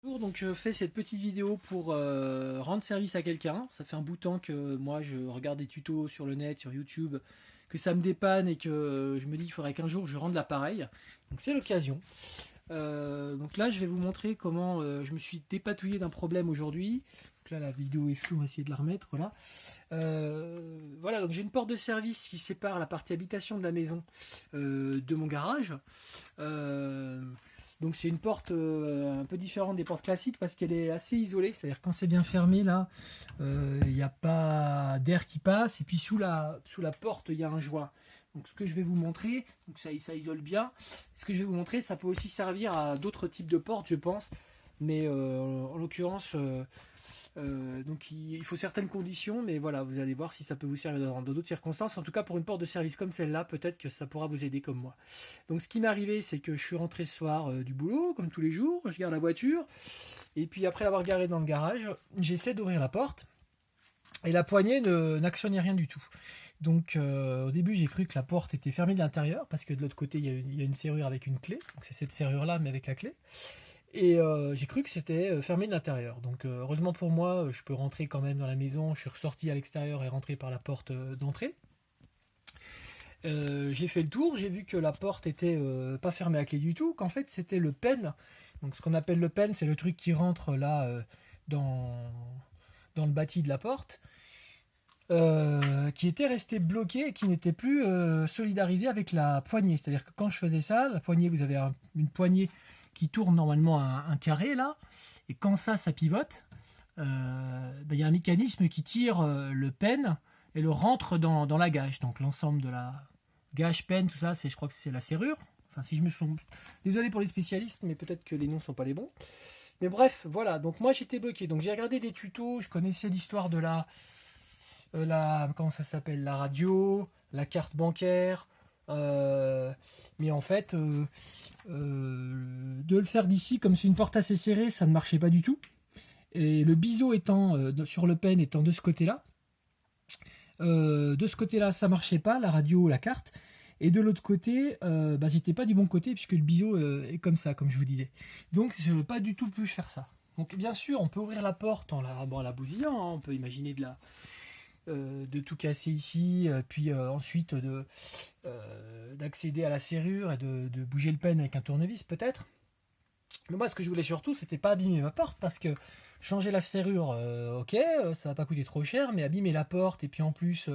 Bonjour, donc je fais cette petite vidéo pour rendre service à quelqu'un. Ça fait un bout de temps que moi je regarde des tutos sur le net, sur YouTube, que ça me dépanne et que je me dis qu'il faudrait qu'un jour je rende l'appareil. Donc c'est l'occasion. Donc là je vais vous montrer comment je me suis dépatouillé d'un problème aujourd'hui. Donc là la vidéo est floue, on va essayer de la remettre. Voilà. Voilà, donc j'ai une porte de service qui sépare la partie habitation de la maison de mon garage. Euh, donc c'est une porte un peu différente des portes classiques parce qu'elle est assez isolée, c'est-à-dire quand c'est bien fermé là, il n'y a pas d'air qui passe et puis sous la porte il y a un joint. Donc ce que je vais vous montrer, donc ça isole bien. Ce que je vais vous montrer, ça peut aussi servir à d'autres types de portes, je pense, mais en l'occurrence, donc il faut certaines conditions, mais voilà, vous allez voir si ça peut vous servir dans d'autres circonstances. En tout cas, pour une porte de service comme celle-là, peut-être que ça pourra vous aider comme moi. Donc ce qui m'est arrivé, c'est que je suis rentré ce soir du boulot, comme tous les jours, je garde la voiture, et puis après l'avoir garée dans le garage, j'essaie d'ouvrir la porte, et la poignée n'actionnait rien du tout. Donc au début j'ai cru que la porte était fermée de l'intérieur, parce que de l'autre côté il y a une serrure avec une clé, donc c'est cette serrure-là mais avec la clé. Et j'ai cru que c'était fermé de l'intérieur. Donc heureusement pour moi, je peux rentrer quand même dans la maison, je suis ressorti à l'extérieur et rentré par la porte d'entrée. J'ai fait le tour, j'ai vu que la porte était pas fermée à clé du tout, qu'en fait c'était le pen. Donc ce qu'on appelle le pen, c'est le truc qui rentre là dans, dans le bâti de la porte, qui était resté bloqué et qui n'était plus solidarisé avec la poignée. C'est-à-dire que quand je faisais ça, la poignée, vous avez une poignée qui tourne normalement un carré là, et quand ça pivote, ben, y a un mécanisme qui tire le pen et le rentre dans la gage. Donc l'ensemble de la gage, pen, tout ça, je crois que c'est la serrure. Enfin, si je me souviens, désolé pour les spécialistes, mais peut-être que les noms sont pas les bons. Mais bref, voilà. Donc moi j'étais bloqué. Donc j'ai regardé des tutos. Je connaissais l'histoire de comment ça s'appelle, la radio, la carte bancaire. Mais en fait, de le faire d'ici, comme c'est une porte assez serrée, ça ne marchait pas du tout. Et le biseau étant sur le pen étant de ce côté-là, ça marchait pas, la radio, la carte. Et de l'autre côté, bah, j'étais pas du bon côté puisque le biseau est comme ça, comme je vous disais. Donc je n'ai pas du tout pu faire ça. Donc bien sûr, on peut ouvrir la porte en la bousillant, hein. On peut imaginer de tout casser ici, puis ensuite d'accéder à la serrure et de bouger le pen avec un tournevis peut-être. Mais moi, ce que je voulais surtout, c'était pas abîmer ma porte, parce que changer la serrure, ok, ça va pas coûter trop cher, mais abîmer la porte, et puis en plus,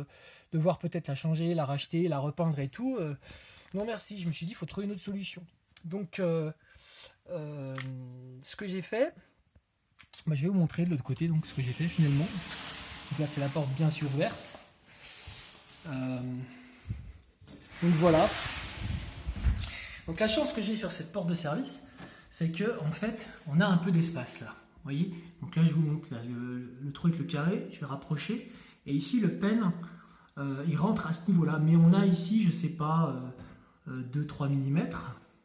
devoir peut-être la changer, la racheter, la repeindre et tout, non merci, je me suis dit, il faut trouver une autre solution. Donc, ce que j'ai fait, bah, je vais vous montrer de l'autre côté, donc ce que j'ai fait finalement. Donc là, c'est la porte bien sûr ouverte. Donc voilà. Donc la chance que j'ai sur cette porte de service, c'est que en fait, on a un peu d'espace là. Vous voyez? Donc là, je vous montre là, le truc, le carré. Je vais rapprocher. Et ici, le pen, il rentre à ce niveau-là. Mais on a ici, je sais pas, 2-3 mm.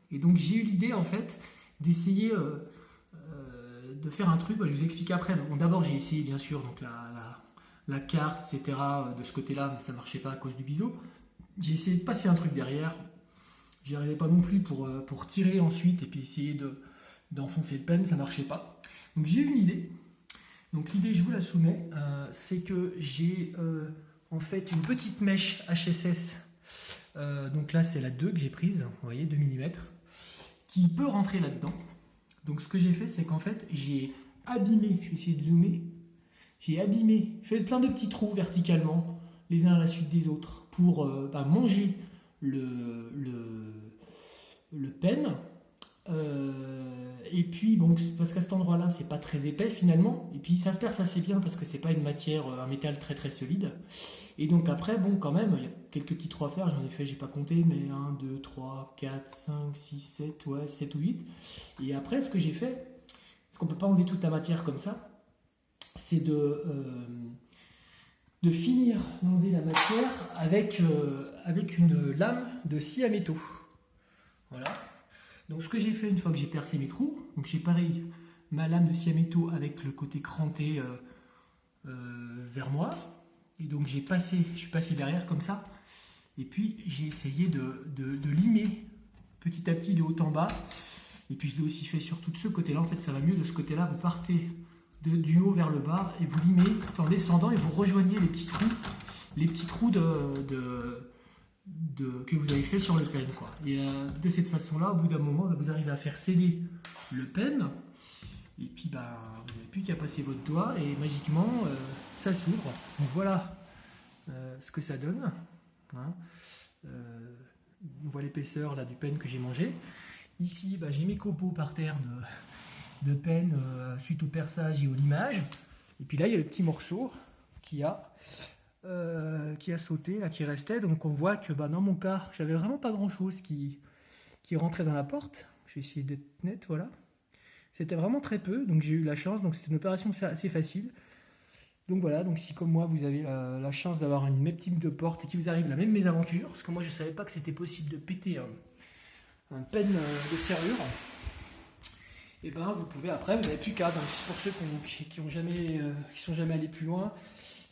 Et donc j'ai eu l'idée en fait d'essayer de faire un truc. Bah, je vous explique après. Bon, d'abord, j'ai essayé bien sûr donc la carte, etc. de ce côté-là, mais ça marchait pas à cause du biseau. J'ai essayé de passer un truc derrière. J'y arrivais pas non plus pour tirer ensuite et puis essayer d'enfoncer le pen, ça marchait pas. Donc j'ai une idée. Donc l'idée, je vous la soumets, c'est que j'ai en fait une petite mèche HSS. Donc là, c'est la 2 que j'ai prise, vous voyez, 2 mm, qui peut rentrer là-dedans. Donc ce que j'ai fait, c'est qu'en fait, j'ai abîmé, je vais essayer de zoomer, j'ai abîmé, fait plein de petits trous verticalement, les uns à la suite des autres, pour manger le pen. Et puis bon, parce qu'à cet endroit là c'est pas très épais finalement, et puis ça se perce assez bien parce que c'est pas une matière, un métal très très solide. Et donc après bon, quand même il y a quelques petits trous à faire, j'en ai fait, j'ai pas compté, mais 1 2 3 4 5 6 7, ouais, 7 ou 8. Et après ce que j'ai fait, parce qu'on peut pas enlever toute la matière comme ça, c'est de finir d'enlever la matière avec une lame de scie à métaux. Voilà. Donc ce que j'ai fait une fois que j'ai percé mes trous, donc j'ai pareil ma lame de scie à métaux avec le côté cranté vers moi. Et donc je suis passé derrière comme ça. Et puis j'ai essayé de limer petit à petit de haut en bas. Et puis je l'ai aussi fait sur tout ce côté-là. En fait, ça va mieux de ce côté-là. Vous partez du haut vers le bas et vous limez tout en descendant et vous rejoignez les petits trous que vous avez fait sur le pen, quoi. Et de cette façon-là, au bout d'un moment, vous arrivez à faire sceller le pen. Et puis vous n'avez plus qu'à passer votre doigt et magiquement ça s'ouvre. Donc voilà ce que ça donne. Hein. On voit l'épaisseur là du pen que j'ai mangé. Ici, j'ai mes copeaux par terre de pen suite au perçage et au limage. Et puis là, il y a le petit morceau qui a sauté, là, qui restait. Donc on voit que dans mon cas, j'avais vraiment pas grand-chose qui rentrait dans la porte. Je vais essayer d'être net, voilà. C'était vraiment très peu, donc j'ai eu la chance. Donc c'était une opération assez facile. Donc voilà, donc si comme moi vous avez la chance d'avoir une même type de porte et qu'il vous arrive la même mésaventure, parce que moi je savais pas que c'était possible de péter un pen de serrure, et vous pouvez après, vous n'avez plus qu'à. Donc c'est pour ceux qui sont jamais allés plus loin,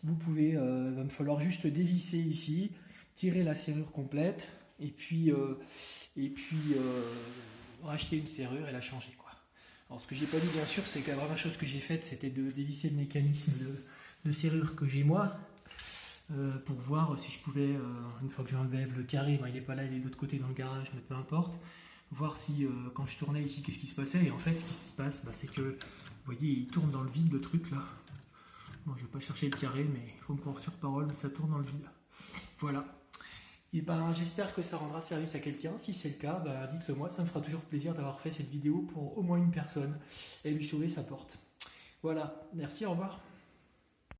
vous pouvez, va me falloir juste dévisser ici, tirer la serrure complète, et puis racheter une serrure et la changer, quoi. Alors ce que j'ai pas dit bien sûr, c'est que la première chose que j'ai faite, c'était de dévisser le mécanisme de serrure que j'ai moi, pour voir si je pouvais, une fois que j'enlève le carré, il n'est pas là, il est de l'autre côté dans le garage, mais peu importe, voir si quand je tournais ici, qu'est-ce qui se passait. Et en fait, ce qui se passe, c'est que, vous voyez, il tourne dans le vide le truc là. Bon, je vais pas chercher le carré, mais il faut me croire sur parole, mais ça tourne dans le vide. Voilà. Et j'espère que ça rendra service à quelqu'un. Si c'est le cas, dites-le moi, ça me fera toujours plaisir d'avoir fait cette vidéo pour au moins une personne et lui sauver sa porte. Voilà, merci, au revoir.